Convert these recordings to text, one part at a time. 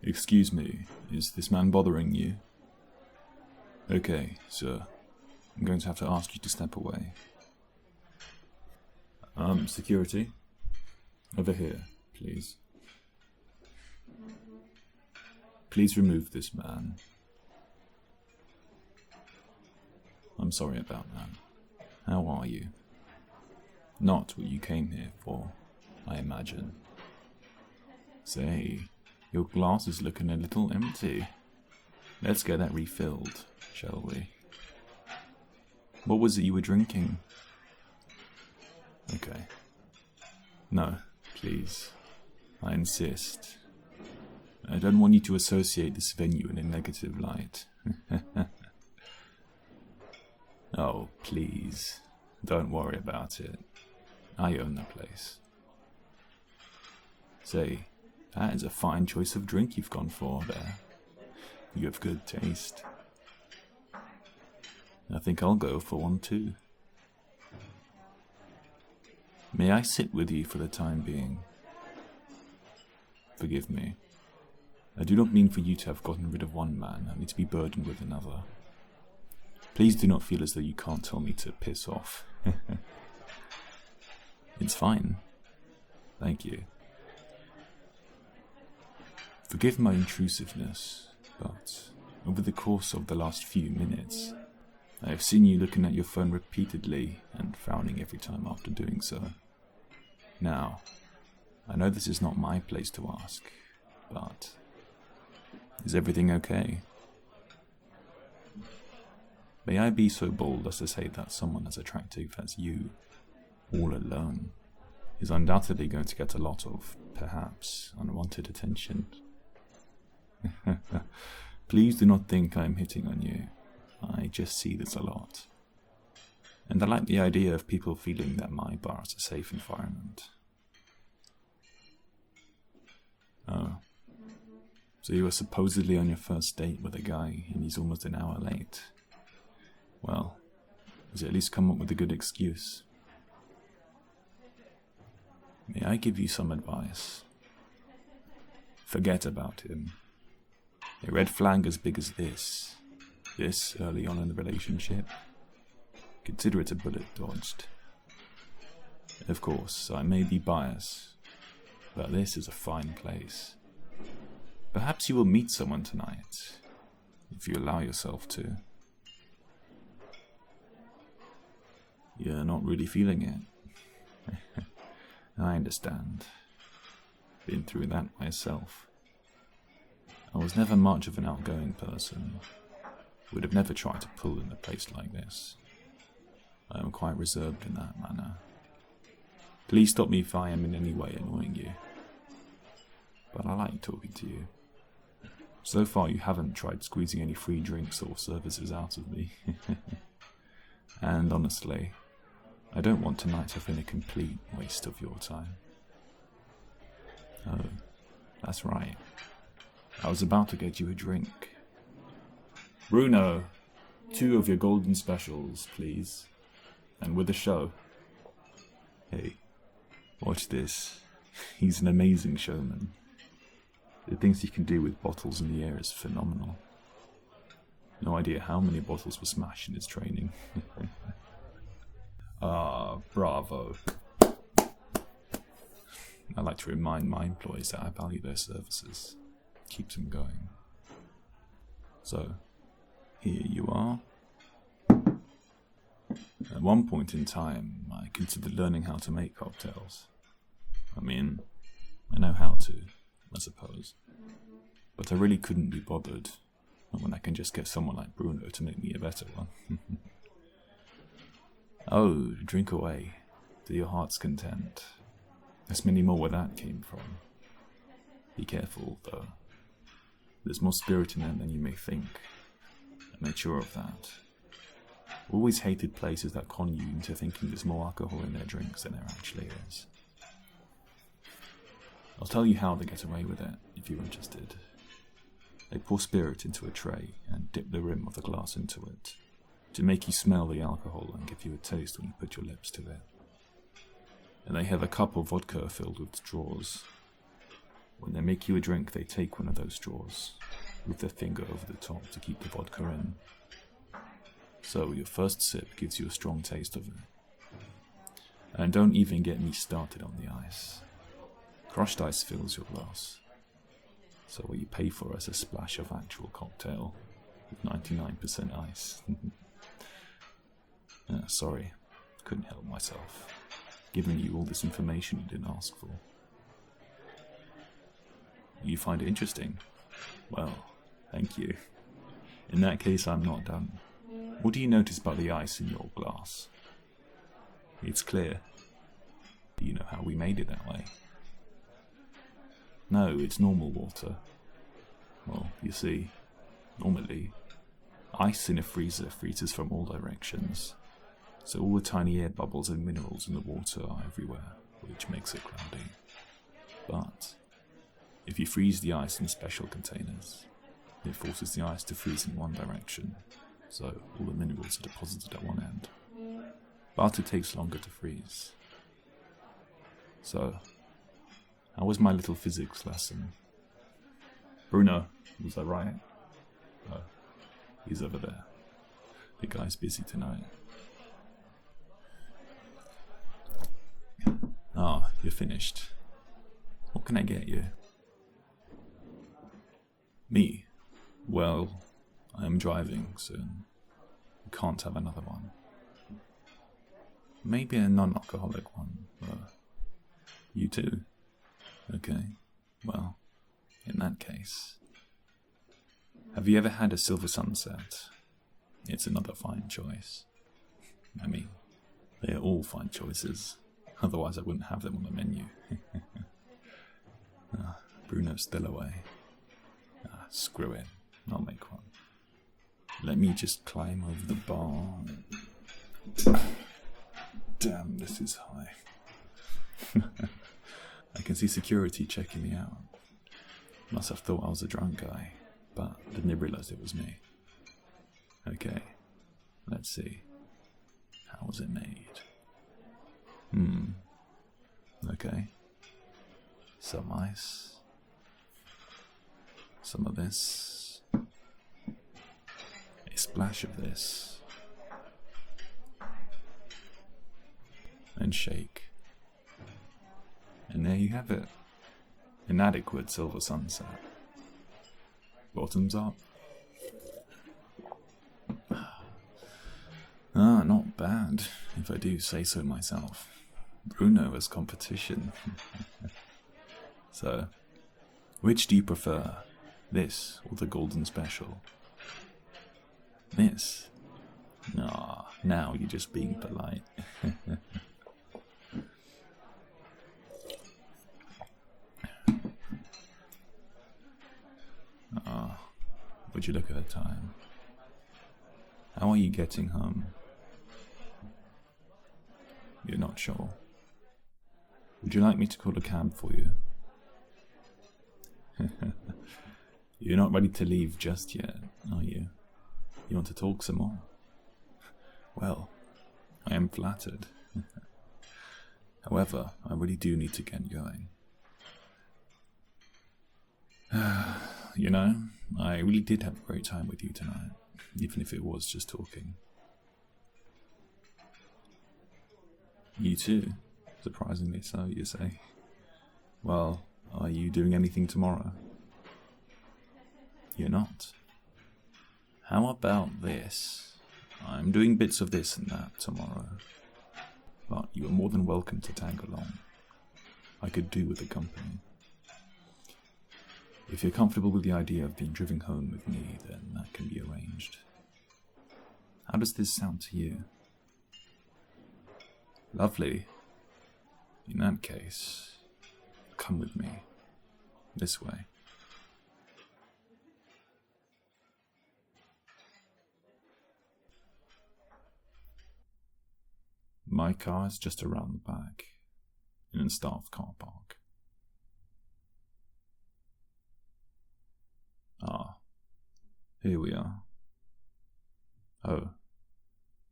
Excuse me, is this man bothering you? Okay, sir. I'm going to have to ask you to step away. Security? Over here, please. Please remove this man. I'm sorry about that. How are you? Not what you came here for, I imagine. Say, your glass is looking a little empty. Let's get that refilled, shall we? What was it you were drinking? Okay. No, please. I insist. I don't want you to associate this venue in a negative light. Oh, please. Don't worry about it. I own the place. Say, that is a fine choice of drink you've gone for there. You have good taste. I think I'll go for one too. May I sit with you for the time being? Forgive me. I do not mean for you to have gotten rid of one man only to be burdened with another. Please do not feel as though you can't tell me to piss off. It's fine. Thank you. Forgive my intrusiveness, but over the course of the last few minutes, I have seen you looking at your phone repeatedly and frowning every time after doing so. Now, I know this is not my place to ask, but is everything okay? May I be so bold as to say that someone as attractive as you, all alone, is undoubtedly going to get a lot of, perhaps, unwanted attention? Please do not think I am hitting on you. I just see this a lot. And I like the idea of people feeling that my bar is a safe environment. Oh. So you were supposedly on your first date with a guy and he's almost an hour late. Well, he's at least come up with a good excuse. May I give you some advice? Forget about him. A red flag as big as this early on in the relationship, consider it a bullet dodged. Of course, I may be biased, but this is a fine place. Perhaps you will meet someone tonight, if you allow yourself to. You're not really feeling it. I understand. Been through that myself. I was never much of an outgoing person. Would have never tried to pull in a place like this. I am quite reserved in that manner. Please stop me if I am in any way annoying you. But I like talking to you. So far you haven't tried squeezing any free drinks or services out of me. And honestly, I don't want tonight to have been a complete waste of your time. Oh, that's right. I was about to get you a drink. Bruno, 2 of your golden specials, please. And with a show. Hey, watch this. He's an amazing showman. The things he can do with bottles in the air is phenomenal. No idea how many bottles were smashed in his training. Bravo. I like to remind my employees that I value their services. Keeps them going. So, here you are. At one point in time, I considered learning how to make cocktails. I mean, I know how to, I suppose. But I really couldn't be bothered, not when I can just get someone like Bruno to make me a better one. Oh, drink away, to your heart's content. There's many more where that came from. Be careful, though. There's more spirit in it than you may think. I made sure of that. Always hated places that con you into thinking there's more alcohol in their drinks than there actually is. I'll tell you how they get away with it, if you're interested. They pour spirit into a tray and dip the rim of the glass into it, to make you smell the alcohol and give you a taste when you put your lips to it. And they have a cup of vodka filled with straws. When they make you a drink, they take one of those straws with their finger over the top to keep the vodka in. So your first sip gives you a strong taste of it. And don't even get me started on the ice. Crushed ice fills your glass. So what you pay for is a splash of actual cocktail with 99% ice. Sorry, couldn't help myself. Giving you all this information you didn't ask for. You find it interesting? Well, thank you. In that case, I'm not done. What do you notice about the ice in your glass? It's clear. Do you know how we made it that way? No, it's normal water. Well, you see, normally, ice in a freezer freezes from all directions, so all the tiny air bubbles and minerals in the water are everywhere, which makes it cloudy. But if you freeze the ice in special containers, it forces the ice to freeze in one direction, so all the minerals are deposited at one end. But it takes longer to freeze. So, how was my little physics lesson? Bruno, was I right? Oh, he's over there. The guy's busy tonight. Ah, you're finished. What can I get you? Me? Well, I am driving soon. You can't have another one. Maybe a non-alcoholic one. You too? Okay, well, in that case. Have you ever had a silver sunset? It's another fine choice. I mean, they are all fine choices. Otherwise I wouldn't have them on the menu. Bruno's still away. Screw it. I'll make one. Let me just climb over the bar. Damn, this is high. I can see security checking me out. Must have thought I was a drunk guy, but didn't realize it was me. Okay, let's see. How was it made? Okay. Some ice. Some of this. A splash of this. And shake. And there you have it. Inadequate silver sunset. Bottoms up. Not bad, if I do say so myself. Bruno as competition. So, which do you prefer? This or the golden special? This? Nah, now you're just being polite. Would you look at the time? How are you getting home? You're not sure. Would you like me to call a cab for you? You're not ready to leave just yet, are you? You want to talk some more? Well, I am flattered. However, I really do need to get going. You know, I really did have a great time with you tonight, even if it was just talking. You too, surprisingly so, you say. Well, are you doing anything tomorrow? You're not. How about this? I'm doing bits of this and that tomorrow, but you are more than welcome to tag along. I could do with the company. If you're comfortable with the idea of being driven home with me, then that can be arranged. How does this sound to you? Lovely. In that case, come with me. This way. My car is just around the back, in a staff car park. Ah, here we are. Oh,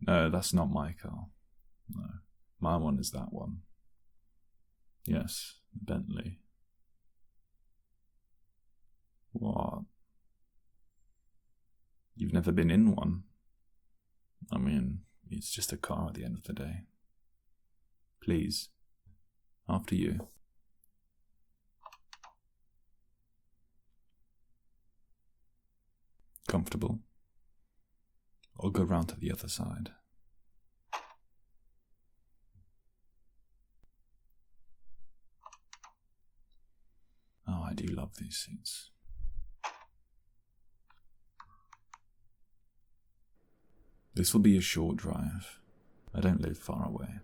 no, that's not my car. No, my one is that one. Yes, Bentley. What? You've never been in one? I mean, it's just a car at the end of the day. Please, after you. Comfortable? I'll go round to the other side. Oh, I do love these seats. This will be a short drive. I don't live far away.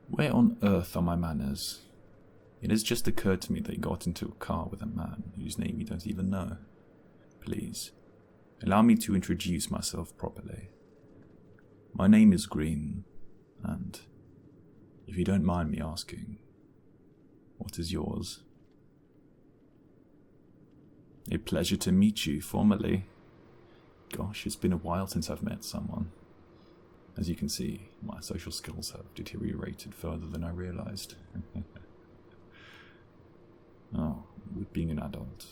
Where on earth are my manners? It has just occurred to me that you got into a car with a man whose name you don't even know. Please, allow me to introduce myself properly. My name is Green, and if you don't mind me asking, what is yours? A pleasure to meet you formally. Gosh, it's been a while since I've met someone. As you can see, my social skills have deteriorated further than I realized. Oh, with being an adult,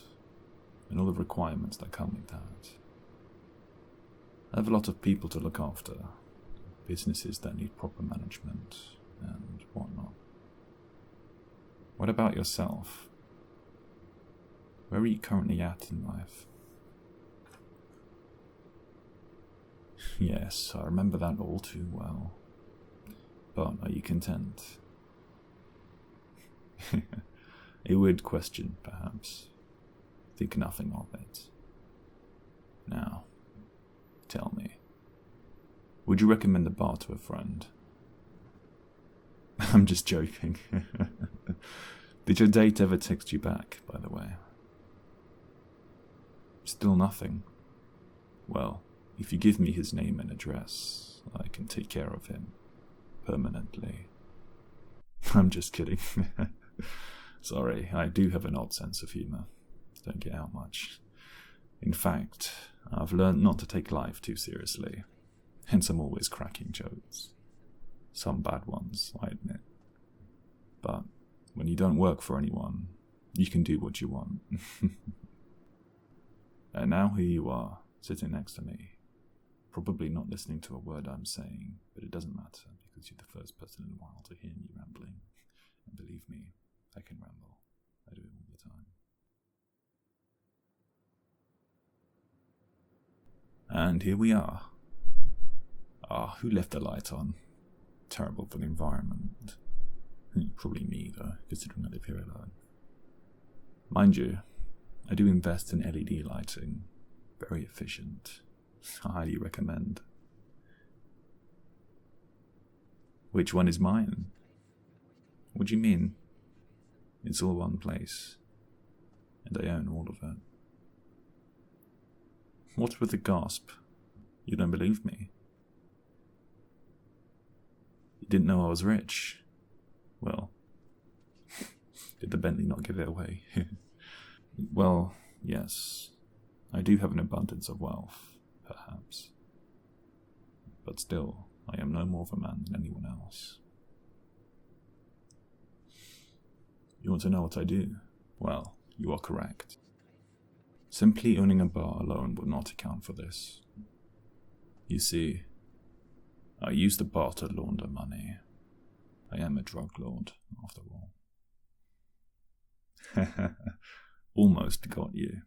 and all the requirements that come with that. I have a lot of people to look after, businesses that need proper management, and whatnot. What about yourself? Where are you currently at in life? Yes, I remember that all too well. But are you content? A weird question, perhaps. Think nothing of it. Now, tell me, would you recommend the bar to a friend? I'm just joking. Did your date ever text you back, by the way? Still nothing. Well, if you give me his name and address, I can take care of him. Permanently. I'm just kidding. Sorry, I do have an odd sense of humour. Don't get out much. In fact, I've learned not to take life too seriously. Hence I'm always cracking jokes. Some bad ones, I admit. But when you don't work for anyone, you can do what you want. And now here you are, sitting next to me. Probably not listening to a word I'm saying, but it doesn't matter, because you're the first person in a while to hear me rambling. And believe me, I can ramble. I do it all the time. And here we are. Ah, who left the light on? Terrible for the environment. Probably me, though, considering I live here alone. Mind you, I do invest in LED lighting. Very efficient. I highly recommend. Which one is mine? What do you mean? It's all one place, and I own all of it. What with the gasp? You don't believe me? You didn't know I was rich? Well, did the Bentley not give it away? Well, yes, I do have an abundance of wealth, perhaps. But still, I am no more of a man than anyone else. You want to know what I do? Well, you are correct. Simply owning a bar alone would not account for this. You see, I use the bar to launder money. I am a drug lord, after all. Almost got you.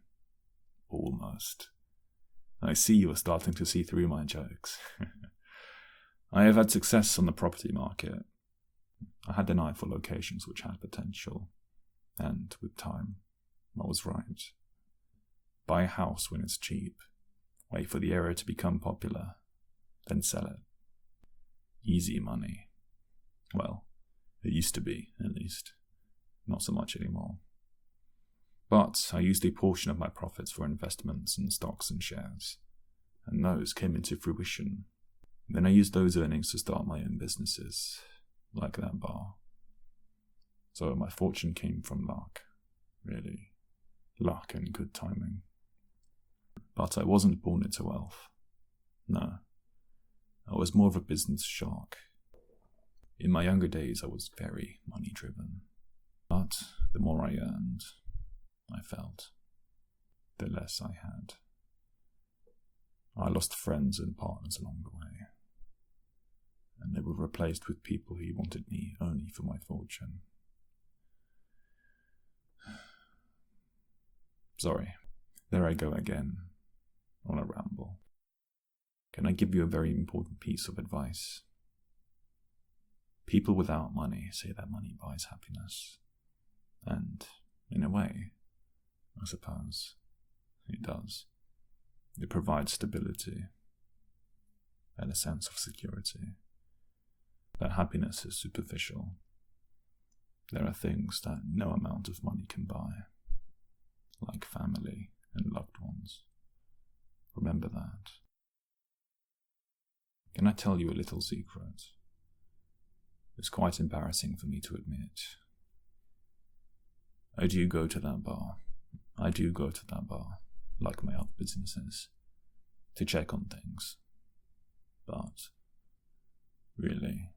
Almost. I see you are starting to see through my jokes. I have had success on the property market. I had an eye for locations which had potential, and with time, I was right. Buy a house when it's cheap, wait for the area to become popular, then sell it. Easy money. Well, it used to be, at least. Not so much anymore. But I used a portion of my profits for investments in stocks and shares, and those came into fruition. Then I used those earnings to start my own businesses, like that bar. So my fortune came from luck, really. Luck and good timing. But I wasn't born into wealth. No. I was more of a business shark. In my younger days, I was very money-driven. But the more I earned, I felt, the less I had. I lost friends and partners along the way, and they were replaced with people who wanted me only for my fortune. Sorry, there I go again, on a ramble. Can I give you a very important piece of advice? People without money say that money buys happiness. And, in a way, I suppose, it does. It provides stability and a sense of security. That happiness is superficial. There are things that no amount of money can buy, like family and loved ones. Remember that. Can I tell you a little secret? It's quite embarrassing for me to admit. I do go to that bar, like my other businesses, to check on things. But, really,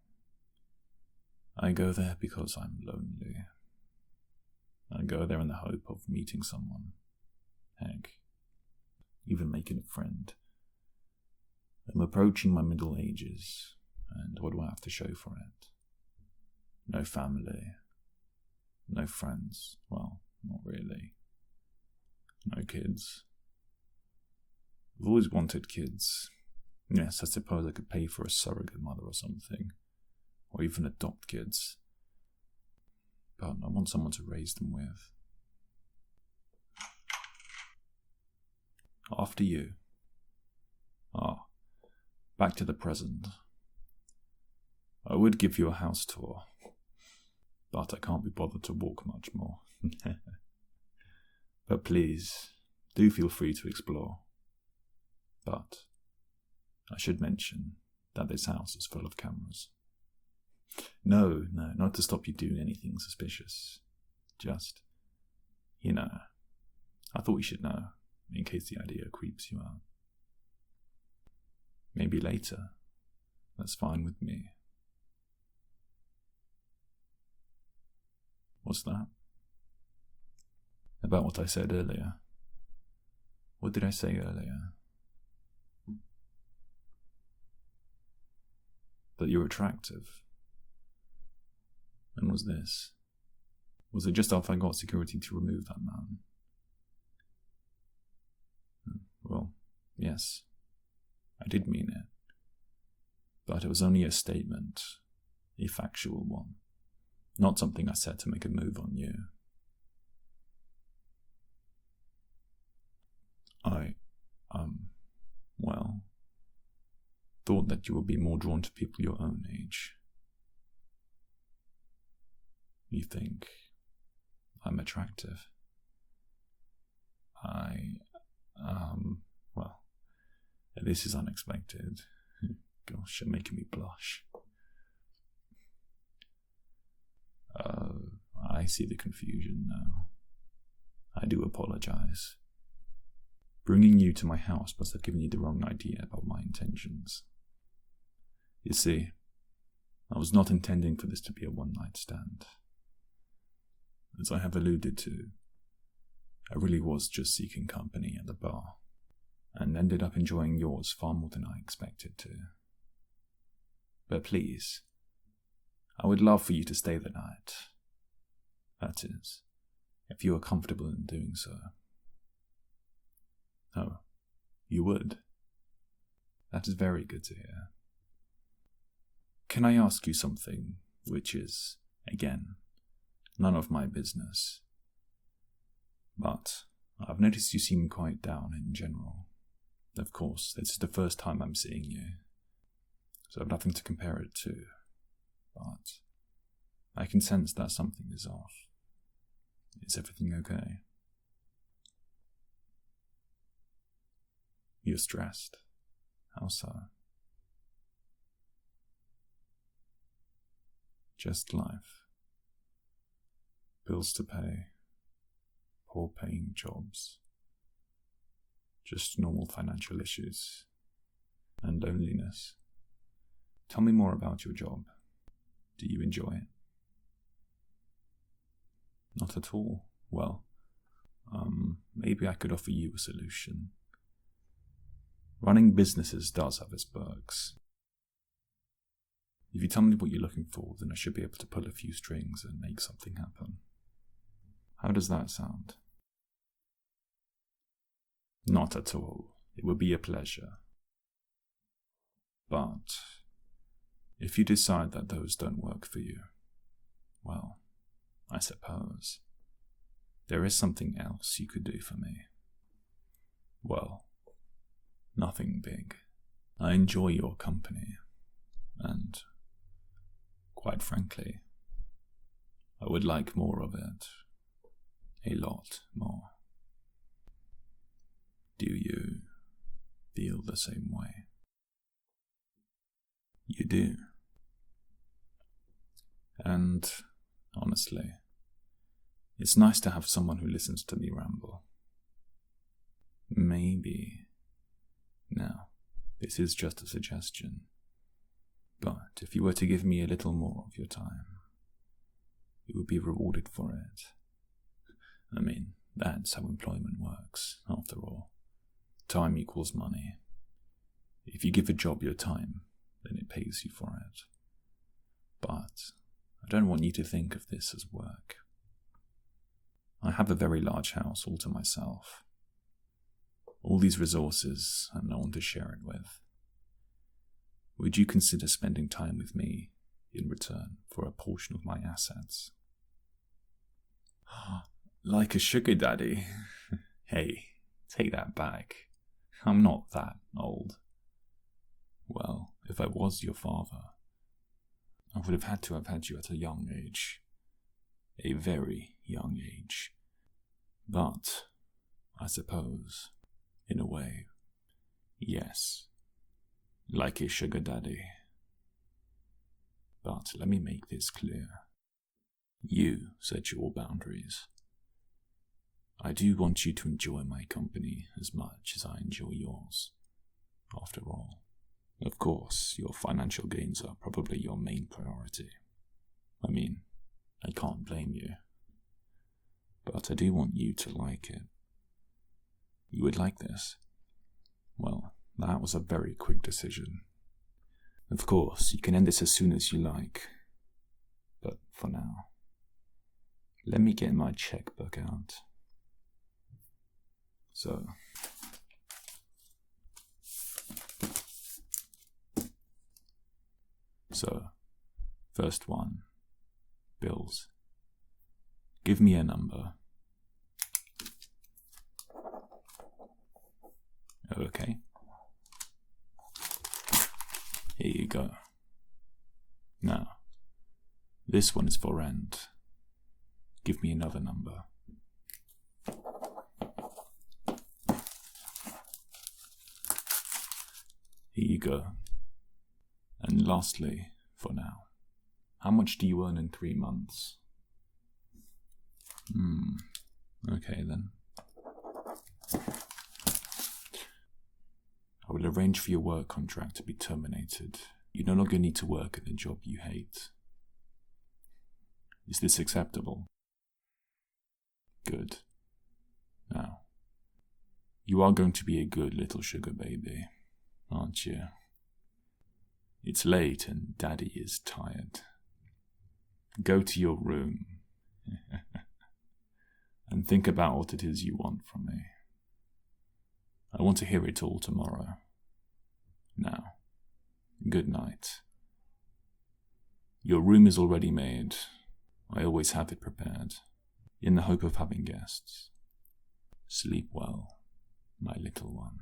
I go there because I'm lonely. I go there in the hope of meeting someone. Heck, even making a friend. I'm approaching my middle ages, and what do I have to show for it? No family. No friends. Well, not really. No kids. I've always wanted kids. Yes, I suppose I could pay for a surrogate mother or something. Or even adopt kids. But I want someone to raise them with. After you. Back to the present. I would give you a house tour, but I can't be bothered to walk much more. But please, do feel free to explore. But I should mention that this house is full of cameras. No, not to stop you doing anything suspicious. Just, I thought you should know, in case the idea creeps you out. Maybe later. That's fine with me. What's that? About what I said earlier. What did I say earlier? That you're attractive. And was this? Was it just after I got security to remove that man? Well, yes. I did mean it. But it was only a statement, a factual one. Not something I said to make a move on you. I, thought that you would be more drawn to people your own age. You think I'm attractive? This is unexpected. Gosh, you're making me blush. I see the confusion now. I do apologize. Bringing you to my house must have given you the wrong idea about my intentions. You see, I was not intending for this to be a one-night stand. As I have alluded to, I really was just seeking company at the bar, and ended up enjoying yours far more than I expected to. But please, I would love for you to stay the night. That is, if you are comfortable in doing so. Oh, you would? That is very good to hear. Can I ask you something which is, again, none of my business? But I've noticed you seem quite down in general. Of course, this is the first time I'm seeing you, so I've nothing to compare it to. But I can sense that something is off. Is everything okay? You're stressed. How so? Just life. Bills to pay. Poor paying jobs. Just normal financial issues. And loneliness. Tell me more about your job. Do you enjoy it? Not at all. Well, maybe I could offer you a solution. Running businesses does have its perks. If you tell me what you're looking for, then I should be able to pull a few strings and make something happen. How does that sound? Not at all. It would be a pleasure. But if you decide that those don't work for you, well, I suppose there is something else you could do for me. Well, nothing big. I enjoy your company, and quite frankly, I would like more of it. A lot more. Do you feel the same way? You do. And honestly, it's nice to have someone who listens to me ramble. Maybe. Now, this is just a suggestion. But if you were to give me a little more of your time, you would be rewarded for it. I mean, that's how employment works, after all. Time equals money. If you give a job your time, then it pays you for it. But I don't want you to think of this as work. I have a very large house all to myself. All these resources and no one to share it with. Would you consider spending time with me in return for a portion of my assets? Like a sugar daddy? Hey, take that back. I'm not that old. Well, if I was your father, I would have had to have had you at a young age. A very young age. But, I suppose, in a way, yes, like a sugar daddy. But let me make this clear. You set your boundaries. I do want you to enjoy my company as much as I enjoy yours, after all. Of course, your financial gains are probably your main priority. I mean, I can't blame you. But I do want you to like it. You would like this? Well, that was a very quick decision. Of course, you can end this as soon as you like. But for now, let me get my checkbook out. So, first one, bills. Give me a number. Okay. Here you go. Now, this one is for rent. Give me another number. Here you go. And lastly, for now, how much do you earn in 3 months? Okay then. I will arrange for your work contract to be terminated. You no longer need to work at a job you hate. Is this acceptable? Good. Now, you are going to be a good little sugar baby, aren't you? It's late and Daddy is tired. Go to your room and think about what it is you want from me. I want to hear it all tomorrow. Now, good night. Your room is already made. I always have it prepared, in the hope of having guests. Sleep well, my little one.